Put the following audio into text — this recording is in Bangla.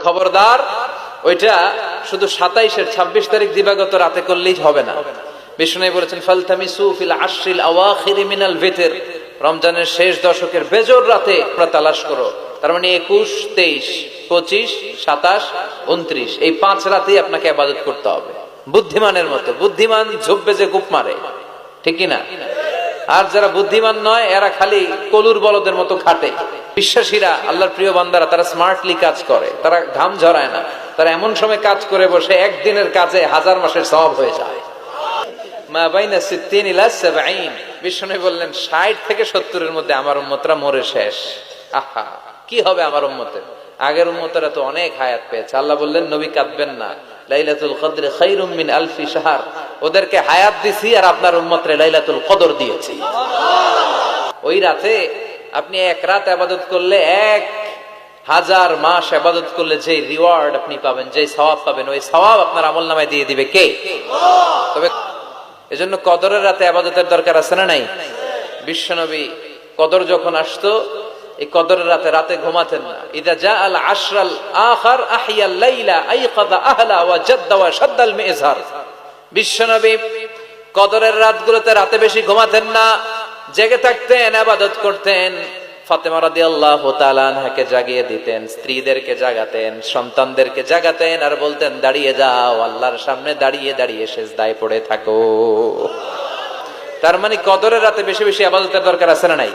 খবরদার, ওইটা শুধু 27-এর 26 তারিখ দিবাগত রাতে করলেই হবে না। বিষ্ণু বলেছেন ফালতামিসু ফিল আশরিল আওয়াখির মিনাল ভিতর, রমজানের শেষ দশকের বেজর রাতে তোমরা তালাশ করো। তার মানে 21, 23, 25, 27, 29 এই 5 রাতেই আপনাকে ইবাদত করতে হবে বুদ্ধিমানের মতো। বুদ্ধিমান ঝুপবে যে কূপ মারে, ঠিক কি না? আর যারা বুদ্ধিমান নয় এরা খালি কলুর বলদের মতো খাটে। বিশ্বাসীরা, আল্লাহর প্রিয় বান্দারা, তারা স্মার্টলি কাজ করে, তারা ঘাম ঝরায় না। তারা এমন সময় কাজ করে বসে একদিনের কাজে 1000 মাসের সওয়াব হয়ে যায়। মা বাইনা 60 ইলা 70, বিষ্ণু বললেন 60 থেকে 70 এর মধ্যে আমার উম্মতরা মরে শেষ। আহা, কি হবে আমার উম্মতের? আগের উম্মতরা তো অনেক হায়াত পেয়েছে। আল্লাহ বললেন নবী কাঁদবেন না, লাইলাতুল কদর খায়রুম মিন আলফি শাহর। ওদেরকে হায়াত দিছি আর আপনার উম্মতরে লাইলাতুল কদর দিয়েছি। ওই রাতে আপনি এক রাত ইবাদত করলে 1000 মাস ইবাদত করলে যে রিওয়ার্ড আপনি পাবেন, যে সওয়াব পাবেন, ওই সওয়াব আপনার আমলনামায় দিয়ে দিবে কে? তবে এজন্য কদরের রাতে ইবাদতের দরকার আছে না নাই? বিশ্বনবী কদর যখন আসতো, এই কদরের রাতে ঘুমাতেন না। ইদা জাআল আশরাল আখির আহিয়াল লাইলা আইকাযা আহলা ওয়া জাদ্দা ওয়া শাদ্দাল মিজহার। বিশ্বনবী কদরের রাতগুলোতে রাতে বেশি ঘুমাতেন না, জেগে থাকতেন, ইবাদত করতেন। ফাতেমা রাদিয়াল্লাহু তাআলা আনহাকে জাগিয়ে দিতেন, স্ত্রীদেরকে জাগাতেন, সন্তানদেরকে জাগাতেন আর বলতেন দাঁড়িয়ে যাও, আল্লাহর সামনে দাঁড়িয়ে দাঁড়িয়ে সিজদায় পড়ে থাকো। তার মানে কদরের রাতে বেশি বেশি ইবাদতের দরকার আছে না নাই?